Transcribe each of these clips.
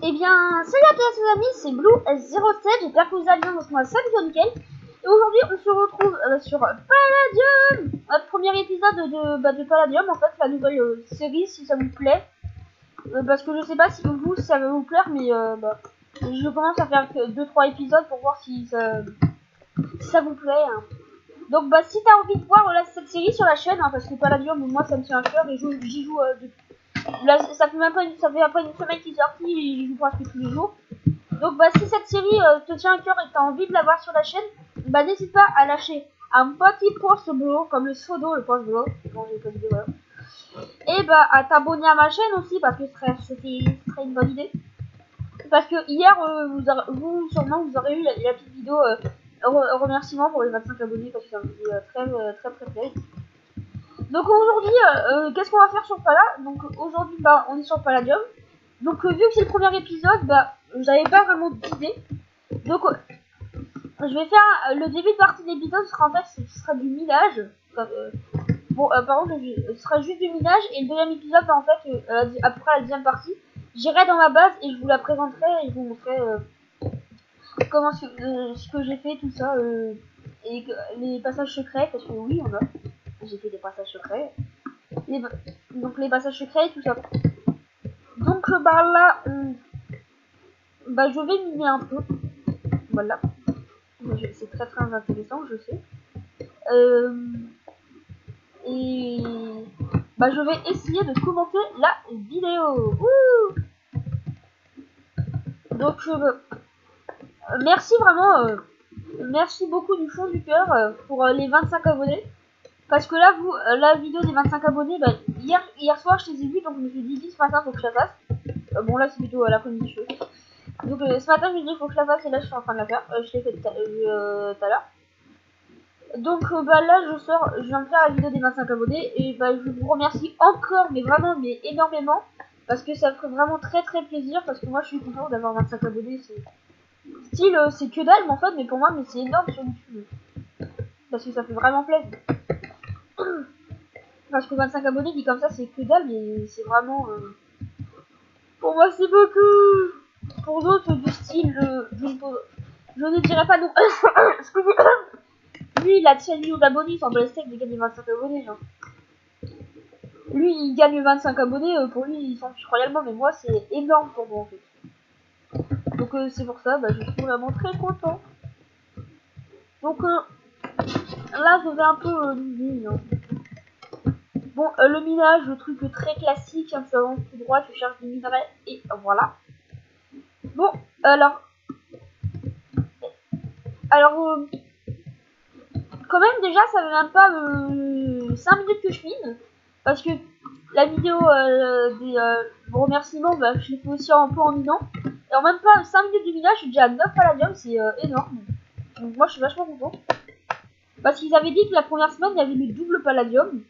Eh bien, salut à tous les amis, c'est Blue S07, j'espère que vous allez bien, donc moi c'est nickel. Et aujourd'hui on se retrouve sur Palladium, notre premier épisode de Palladium, en fait la nouvelle série, si ça vous plaît. Parce que je sais pas si vous ça va vous plaire, mais je commence à faire 2-3 épisodes pour voir si ça vous plaît. Hein. Donc si t'as envie de voir cette série sur la chaîne, hein, parce que Palladium, moi ça me tient à cœur et j'y joue depuis. Là, ça fait après une semaine qu'il est sorti et j'y joue presque tous les jours. Donc si cette série te tient à cœur et que t'as envie de la voir sur la chaîne, n'hésite pas à lâcher un petit pouce bleu, comme le pseudo, le pouce bleu. Bon, j'ai pas dit, voilà. Et à t'abonner à ma chaîne aussi, parce que ce serait une bonne idée. Parce que hier, vous sûrement vous aurez eu la petite vidéo remerciement pour les 25 abonnés, parce que ça me fait très plaisir. Donc aujourd'hui, qu'est-ce qu'on va faire sur Pala? Donc aujourd'hui, on est sur Palladium. Donc vu que c'est le premier épisode, j'avais pas vraiment d'idée. Donc je vais faire le début de partie de l'épisode, ce sera du minage. Par contre, ce sera juste du minage et le deuxième épisode, après la deuxième partie, j'irai dans ma base et je vous la présenterai et je vous montrerai comment ce que j'ai fait, tout ça, et les passages secrets, parce que oui, j'ai fait des passages secrets. Donc les passages secrets et tout ça. Donc là, je vais miner un peu. Voilà. C'est très intéressant, je sais. Et je vais essayer de commenter la vidéo. Wouh. Donc merci vraiment, merci beaucoup du fond du cœur pour les 25 abonnés. Parce que là, la vidéo des 25 abonnés, hier soir je les ai vus, donc je me suis dit ce matin faut que je la fasse. Bon là c'est plutôt à l'après-midi. Donc ce matin je me suis dit faut que je la fasse et là je suis en train de la faire. Je l'ai fait tout à l'heure. Donc là je viens de faire la vidéo des 25 abonnés et je vous remercie encore, mais vraiment énormément. Parce que ça me ferait vraiment très plaisir, parce que moi je suis content d'avoir 25 abonnés. C'est que dalle en fait, mais pour moi c'est énorme sur YouTube. Parce que ça fait vraiment plaisir. Parce que 25 abonnés dit comme ça c'est que dalle, mais c'est vraiment pour moi c'est beaucoup. Pour d'autres du style je ne dirais pas non. Lui il a 7 millions d'abonnés, il s'en bat les steaks de gagner 25 abonnés genre. Lui il gagne 25 abonnés, pour lui il s'en fiche royalement, mais moi c'est énorme pour moi en fait. Donc c'est pour ça, je suis vraiment très content. Donc là je vais un peu miner. Bon, le minage, le truc très classique, hein, tu avances tout droit, tu cherches des minerais, et voilà. Bon, alors quand même déjà, ça fait même pas 5 minutes que je mine, parce que la vidéo des remerciements, je l'ai fait aussi un peu en minant, et en même pas 5 minutes de minage, je suis déjà à 9 palladium, c'est énorme. Donc moi, je suis vachement content. Parce qu'ils avaient dit que la première semaine, il y avait le double palladium.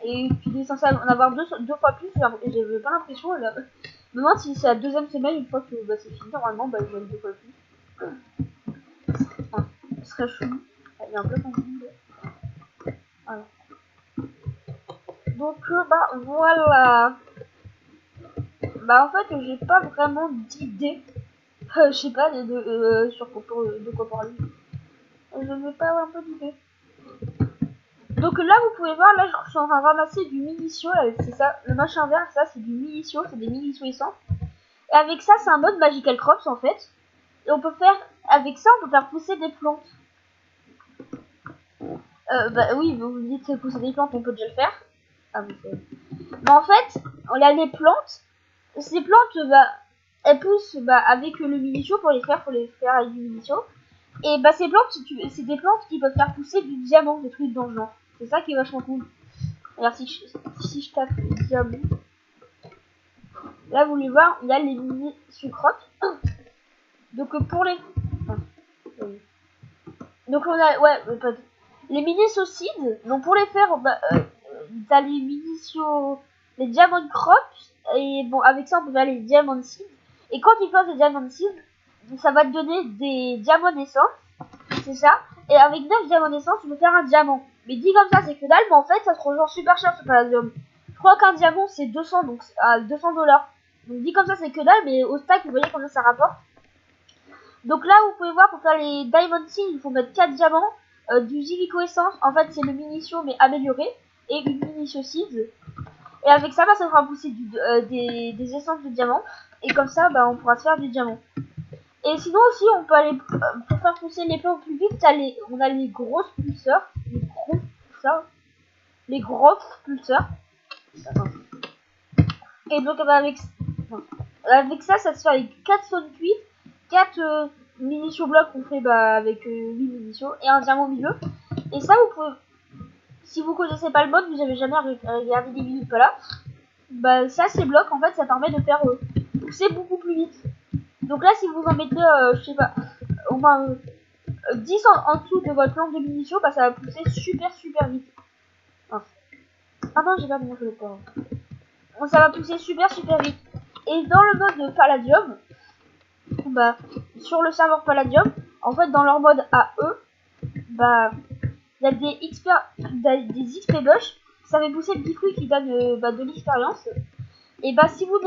Et puis il est censé en avoir deux fois plus, et j'avais pas l'impression. Je me demande si c'est la deuxième semaine, une fois que c'est fini, normalement, il y a 2 fois plus. Enfin, ce serait chou. Il y a un peu de voilà. Donc, voilà. En fait, j'ai pas vraiment d'idée. Je sais pas de quoi parler. Je n'ai pas un peu d'idée. Donc là vous pouvez voir, là je suis en train de ramasser du milicio, c'est ça, le machin vert, ça c'est du milicio, c'est des milicio essence. Et avec ça c'est un mode magical crops en fait. Et on peut faire, avec ça on peut faire pousser des plantes. Oui, vous me dites pousser des plantes, on peut déjà le faire. Ah oui, mais en fait, on a les plantes. Ces plantes, elles poussent avec le milicio, pour les faire avec du milicio. Et ces plantes, c'est des plantes qui peuvent faire pousser du diamant, des trucs dans le genre. C'est ça qui est vachement cool. Alors si je tape diamant, là vous voulez voir, il y a les mini sucrottes. Donc pour les, donc on a les mini saucides. Donc pour les faire, t'as les les diamond crops. Et bon, avec ça on peut faire les diamond seeds. Et quand tu fais des diamond seeds, ça va te donner des diamants d'essence. C'est ça. Et avec 9 diamants d'essence, tu peux faire un diamant. Mais dit comme ça, c'est que dalle, mais en fait, ça se revend super cher ce palladium. Je crois qu'un diamant, c'est 200, donc à $200. Donc dit comme ça c'est que dalle, mais au stack vous voyez combien ça rapporte. Donc là vous pouvez voir pour faire les Diamond Seed il faut mettre 4 diamants, du Zilico Essence, en fait c'est le Minicio mais amélioré, et une Minicio Seed. Et avec ça ça fera pousser des essences de diamants, et comme ça on pourra se faire du diamant. Et sinon aussi on peut aller, pour faire pousser les plantes plus vite, on a les grosses pulseurs, les grosses pulseurs. Et donc avec ça se fait avec 4 stone cuits, 4 munitions blocs qu'on fait avec 8 munitions et un diamant au milieu. Et ça vous pouvez, si vous connaissez pas le mode, vous avez jamais regardé des vidéos pas là, ça ces blocs en fait ça permet de faire pousser beaucoup plus vite. Donc là si vous en mettez je sais pas au moins 10 en dessous de votre plante de munitions, ça va pousser super vite. Ah non j'ai pas bien joué le corps. Ça va pousser super vite. Et dans le mode de Palladium, sur le serveur Palladium, en fait dans leur mode à eux, il y a des XP bush, ça fait pousser le petit fruit qui donne de l'expérience. Et si vous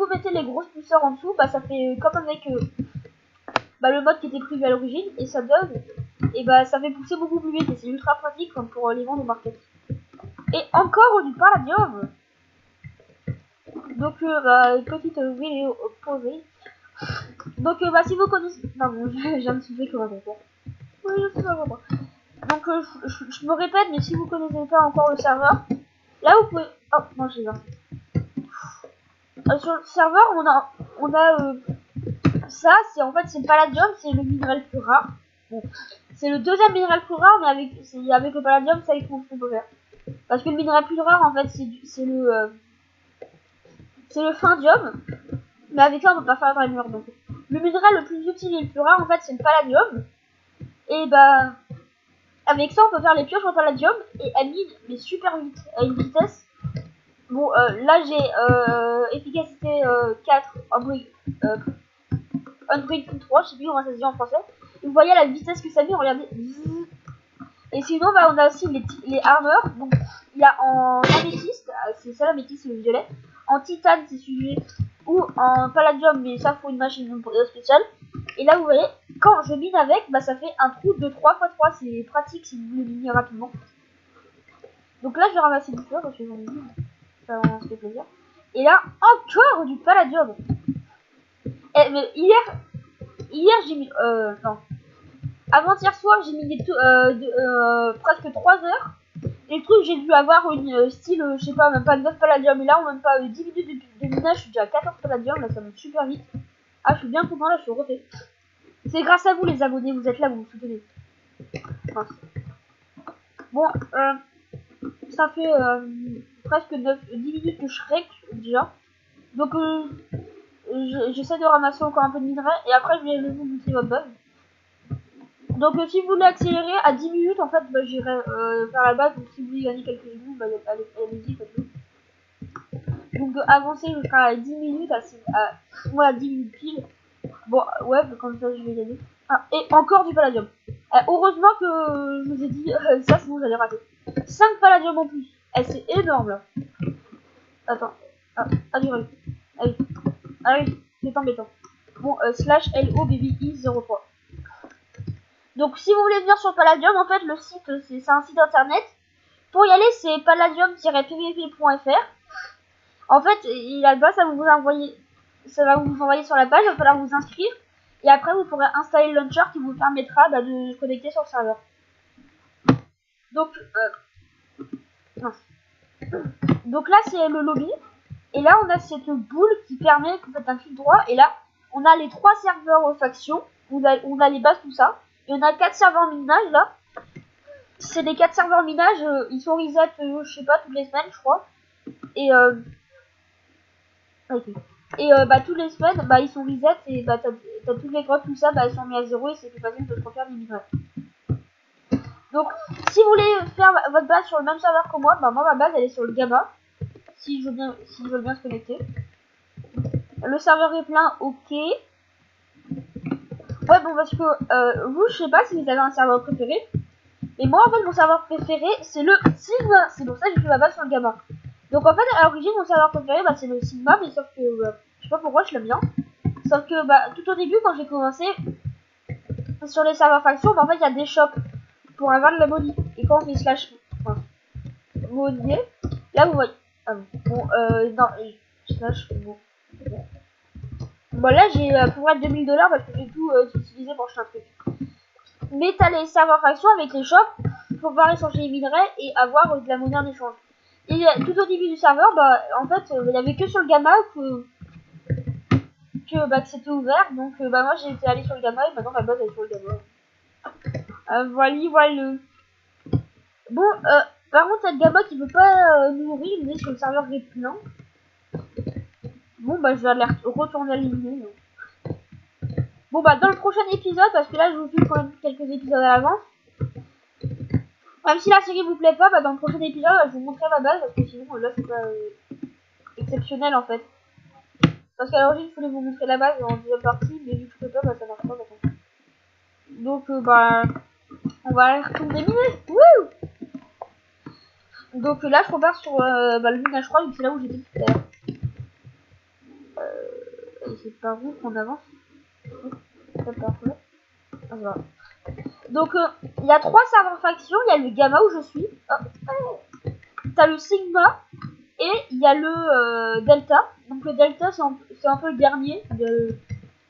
mettez les grosses pousseurs en dessous, ça fait comme avec le mode qui était prévu à l'origine, et ça donne, et ça fait pousser beaucoup plus vite, et c'est ultra pratique comme pour les vendre au market. Et encore du Palladium. Donc petite vidéo posée. Donc si vous connaissez, j'ai un petit peu comment faire. Oui, je sais pas comment. Donc je me répète, mais si vous connaissez pas encore le serveur, là vous pouvez. Oh non j'ai là. Sur le serveur on a ça, c'est en fait c'est le Palladium, c'est le minéral plus rare. Bon, c'est le deuxième minéral plus rare, mais avec le Palladium ça qu'on peut faire. Parce que le minéral plus rare en fait c'est le Findium, mais avec ça on peut pas faire d'armure. Donc le minéral le plus utile et le plus rare en fait c'est le Palladium. Et avec ça on peut faire les pioches en Palladium, et elles minent mais super vite, à une vitesse. Bon là j'ai efficacité 4, Unbreaking 3, je sais plus comment ça se dit en français. Et vous voyez la vitesse que ça mine, regardez. Et sinon on a aussi les armors. Donc il y a en améthyste, c'est ça l'améthyste, c'est le violet. En titane c'est celui, ou en Palladium, mais ça faut une machine spéciale. Et là vous voyez, quand je mine avec, ça fait un trou de 3x3, c'est pratique si vous voulez miner rapidement. Donc là je vais ramasser du feu parce que j'en ai mis, ça me fait plaisir. Et là encore du Palladium. Et, mais hier j'ai mis, non, avant-hier soir j'ai mis presque 3 heures. Et le truc, j'ai dû avoir une style, je sais pas, même pas 9 Palladium. Et là, on même pas 10 minutes de minage, je suis déjà à 14 Palladium. Là, ça monte super vite. Ah, je suis bien content, là, je suis refait. C'est grâce à vous, les abonnés, vous êtes là, vous me soutenez. Enfin, bon, ça fait presque 10 minutes que je rec déjà. Donc, j'essaie de ramasser encore un peu de minerai. Et après, je vais vous montrer votre base. Donc si vous voulez accélérer à 10 minutes, en fait, j'irai faire la base. Donc si vous voulez gagner quelques secondes, allez-y, faites-le. Donc avancer jusqu'à 10 minutes, à 10 minutes pile. Bon, ouais, comme ça je vais gagner. Ah, et encore du Palladium. Heureusement que je vous ai dit ça, sinon j'allais rater. 5 Palladium en plus. C'est énorme là. Attends. Allez, c'est embêtant. Bon, /LOBBI03. Donc si vous voulez venir sur Palladium, en fait le site c'est un site internet. Pour y aller c'est palladium-pvp.fr. En fait là-bas ça va vous envoyer sur la page, il va falloir vous inscrire. Et après vous pourrez installer le launcher qui vous permettra de se connecter sur le serveur. Donc là c'est le lobby. Et là on a cette boule qui permet que vous faites un clic droit. Et là on a les 3 serveurs factions. On a les bases, tout ça. Et on a 4 serveurs minage là. C'est des 4 serveurs minage, ils sont reset, je sais pas, toutes les semaines, je crois. Et toutes les semaines, ils sont reset et t'as toutes les grottes, tout ça, elles sont mis à 0 et c'est plus facile de se refaire des minerais. Donc, si vous voulez faire votre base sur le même serveur que moi, moi ma base elle est sur le Gamma. Si je veux bien se connecter. Le serveur est plein, ok. Ouais, bon, parce que vous, je sais pas si vous avez un serveur préféré. Mais moi, en fait, mon serveur préféré, c'est le Sigma. C'est pour ça que je fais ma base sur le Gamma. Donc en fait, à l'origine, mon serveur préféré, bah, c'est le Sigma, mais sauf que, je sais pas pourquoi je l'aime bien. Sauf que, bah, tout au début, quand j'ai commencé, sur les serveurs factions, bah, en fait, il y a des shops pour avoir de la monnaie. Et quand on fait slash, enfin, monnaie, là, vous voyez, ah bon, non, slash, bon. Bon, là, j'ai pour être 2000 $ parce que j'ai tout utilisé pour acheter un truc. Mais t'as les serveurs factions avec les shops pour pouvoir échanger les minerais et avoir de la monnaie en échange. Et tout au début du serveur, bah, en fait, il n'y avait que sur le gamma que c'était ouvert. Donc, bah, moi, j'ai été allé sur le gamma et maintenant ma base elle est sur le gamma. Voilà. Bon, par contre, il y a le gamma qui veut pas nourrir, il est sur le serveur plein. Bon, bah, je vais aller retourner à l'éliminer. Bon, bah, dans le prochain épisode, parce que là, je vous filme quand même quelques épisodes à l'avance. Même si la série vous plaît pas, bah, dans le prochain épisode, je vous montrerai ma base, parce que sinon, là, c'est pas exceptionnel, en fait. Parce qu'à l'origine, je voulais vous montrer la base en deuxième partie, mais vu que je peux pas, bah, ça marche pas maintenant. Donc, bah, on va aller retourner miner. Wouh! Donc là, je repars sur bah, le minage 3, vu que c'est là où j'étais tout à l'heure. Et c'est par où qu'on avance? Ça part là. Ah, voilà. Donc, il y a 3 serveurs factions. Il y a le gamma où je suis. Oh. T'as le sigma. Et il y a le delta. Donc le delta, c'est un peu le dernier.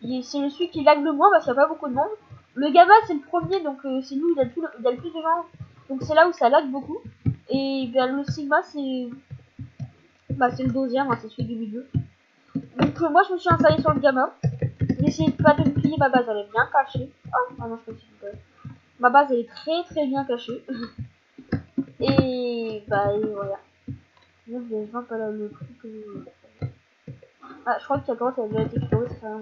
C'est celui qui lag le moins parce qu'il n'y a pas beaucoup de monde. Le gamma, c'est le premier. Donc c'est nous, il y a le plus de gens. Donc c'est là où ça lag beaucoup. Et ben, le sigma, c'est le deuxième. Hein, c'est celui du milieu. Donc moi, je me suis installé sur le gamma. N'essayez pas de me plier, ma base elle est bien cachée. Oh, ah non, je peux pas. Ma base elle est très très bien cachée. Et bah et voilà. Je vois pas là le truc que... Ah, je crois que la grotte elle a déjà été explorée, ça fait rien.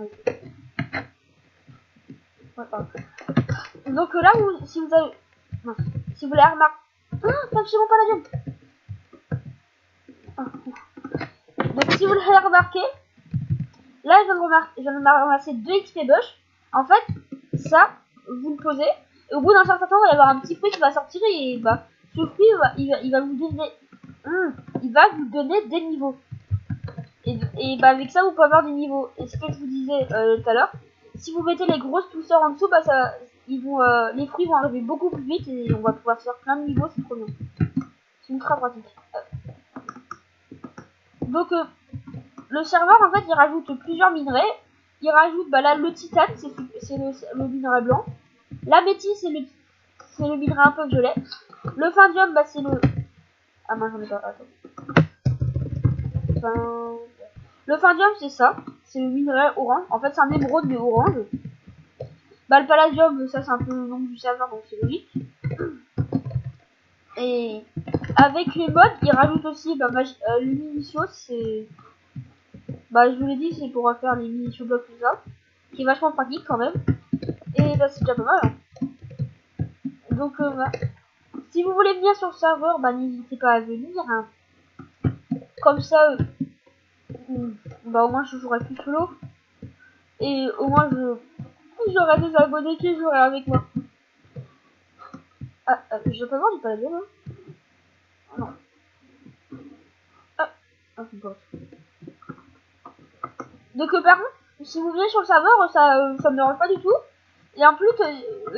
Ouais, donc là, si vous avez... Non, si vous l'avez remarqué... Ah, pas chez mon palladium. Donc si vous l'avez remarqué, là je viens de ramasser 2 XP bush. En fait, ça, vous le posez, et au bout d'un certain temps, il va y avoir un petit fruit qui va sortir, et bah, ce fruit, il va vous donner... il va vous donner des niveaux. Et bah avec ça, vous pouvez avoir des niveaux. Et ce que je vous disais tout à l'heure, si vous mettez les grosses pousseurs en dessous, bah les fruits vont arriver beaucoup plus vite et on va pouvoir faire plein de niveaux, c'est trop bien. C'est ultra pratique. Donc le serveur en fait il rajoute plusieurs minerais. Il rajoute là le titane, c'est le minerai blanc. L'améthyste c'est le minerai un peu violet. Le findium bah c'est le... Ah moi j'en ai pas, attends. Le findium c'est ça, c'est le minerai orange. En fait c'est un émeraude mais orange. Bah le palladium ça c'est un peu le nom du serveur donc c'est logique. Et avec les mods ils rajoutent aussi le minicio, c'est... Bah je vous l'ai dit, c'est pour faire les minicio blocs tout ça. Qui est vachement pratique quand même. Et bah c'est déjà pas mal. Hein. Donc bah, si vous voulez venir sur le serveur, bah n'hésitez pas à venir. Hein. Comme ça, bah au moins je jouerai plus solo. Et au moins j'aurai des abonnés qui joueraient avec moi. Ah, je peux voir du palladium hein. Non. Ah, bon. Donc par contre, si vous venez sur le serveur, ça me dérange pas du tout. Et en plus,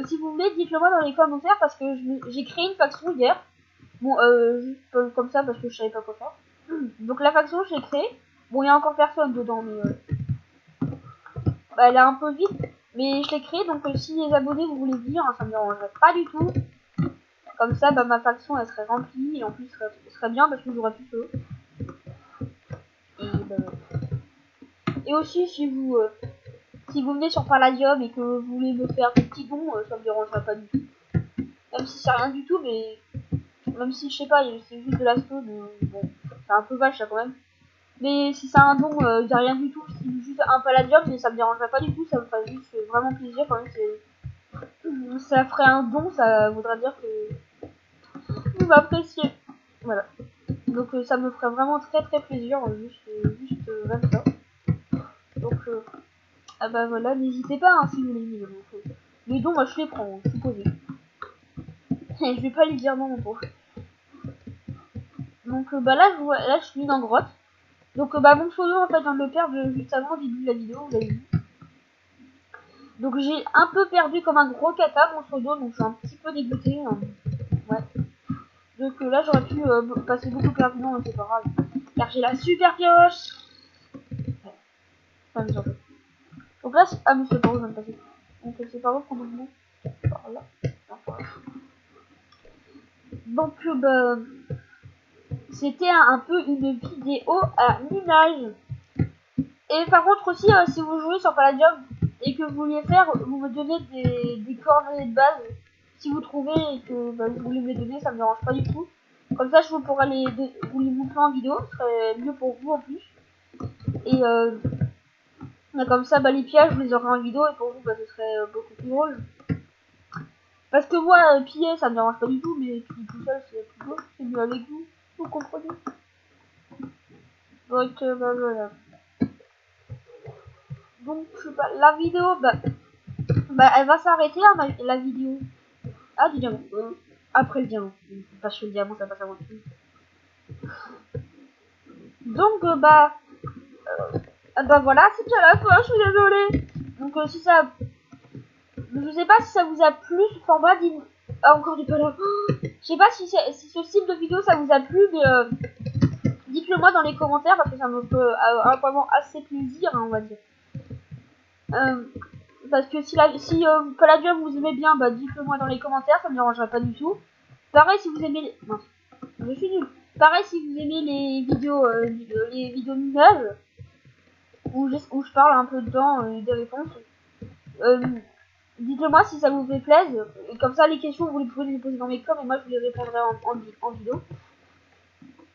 si vous voulez, dites-le moi dans les commentaires parce que j'ai créé une faction hier. Bon, juste comme ça parce que je savais pas quoi faire. Donc la faction, je l'ai créée. Bon, il y a encore personne dedans, mais bah, elle est un peu vide. Mais je l'ai créée, donc si les abonnés vous voulez venir, hein, ça me dérangerait pas du tout. Comme ça, bah, ma faction, elle serait remplie. Et en plus, ce serait bien parce que j'aurais plus solo. Et, bah, et aussi, si vous venez sur Palladium et que vous voulez me faire des petits dons, ça me dérangerait pas du tout. Même si c'est rien du tout, mais même si je sais pas, c'est juste de la stone, bon, c'est un peu vache ça quand même. Mais si c'est un don, il y a rien du tout, c'est juste un Palladium, mais ça me dérangerait pas du tout, ça me ferait juste vraiment plaisir quand même. Ça ferait un don, ça voudrait dire que vous m'appréciez. Voilà. Donc ça me ferait vraiment très très plaisir, juste même ça. Donc ah bah voilà, n'hésitez pas hein, si vous voulez. Les dons, moi je les prends, je suis posé. Et je vais pas lui dire non, mon pauvre. Donc bah là je suis dans grotte. Donc bah mon pseudo en fait je viens de le perdre juste avant le début de la vidéo, vous l'avez vu. Donc j'ai un peu perdu comme un gros caca mon pseudo, donc je suis un petit peu dégoûté. Hein. Ouais. Donc là j'aurais pu passer beaucoup plus rapidement, mais c'est pas grave. Car j'ai la super pioche. Ouais. Ça me surtout. Donc là ah mais c'est pas où je viens de passer. Donc c'est pas où qu'on monte. Par là. Donc bah c'était un peu une vidéo à minage. Et par contre aussi, si vous jouez sur Palladium et que vous vouliez faire, vous me donnez des coordonnées de base. Si vous trouvez et que bah, vous voulez me les donner, ça me dérange pas du tout. Comme ça, je vous pourrai vous les montrer en vidéo, ce serait mieux pour vous en plus. Et comme ça, bah, les pièges, vous les aurez en vidéo et pour vous, bah, ce serait beaucoup plus drôle. Parce que moi, piller, ça me dérange pas du tout, mais piller tout seul, c'est plus beau, c'est mieux avec vous. Vous comprenez? Donc, bah voilà. Donc, bah, la vidéo, bah, elle va s'arrêter, hein, la vidéo. Ah, du diamant. Après le diamant. Parce que le diamant, ça passe avant tout. Donc, bah voilà, c'est déjà la fin, je suis désolée. Donc, si ça... Je sais pas si ça vous a plu, ce format d'une... Ah, encore du colère. Je sais pas si ce style de vidéo, ça vous a plu, mais dites-le moi dans les commentaires, parce que ça me fait vraiment assez plaisir, hein, on va dire. Parce que si Palladium vous aimez bien, bah dites-le moi dans les commentaires, ça me dérangerait pas du tout. Pareil si vous aimez les... Non, je suis nul. Pareil si vous aimez les vidéos minages, où je parle un peu dedans des réponses. Dites-le moi si ça vous fait plaisir. Et comme ça les questions vous les pouvez les poser dans mes commentaires et moi je vous les répondrai en vidéo.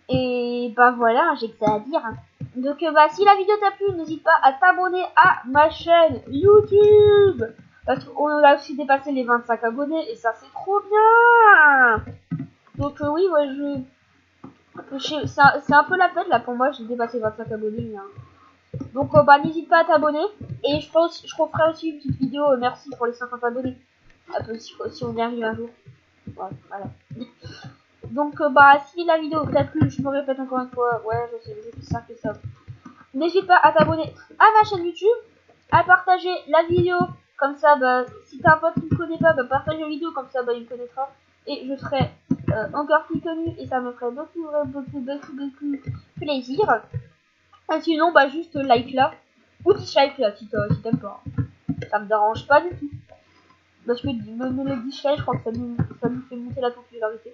Et bah voilà, j'ai que ça à dire. Hein. Donc bah si la vidéo t'a plu, n'hésite pas à t'abonner à ma chaîne YouTube. Parce qu'on a aussi dépassé les 25 abonnés et ça c'est trop bien. Donc oui, ouais, c'est un peu la fête là pour moi, j'ai dépassé 25 abonnés. Hein. Donc bah n'hésite pas à t'abonner. Et je referai aussi une petite vidéo, merci pour les 50 abonnés. Un peu si on y arrive un jour. Ouais, voilà. Donc bah si la vidéo t'a plu, je me répète encore une fois, ouais je sais, c'est plus simple que ça. N'hésite pas à t'abonner à ma chaîne YouTube, à partager la vidéo, comme ça bah si t'as un pote qui me connaît pas, bah partage la vidéo, comme ça bah il me connaîtra. Et je serai encore plus connu et ça me ferait beaucoup plaisir. Et sinon bah juste like là, ou dislike là si t'aimes pas. Ça me dérange pas du tout. Parce que me le dislike, je crois que ça nous fait monter la popularité.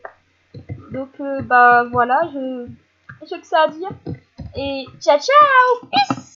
Donc bah voilà, j'ai que ça à dire. Et ciao ciao, peace.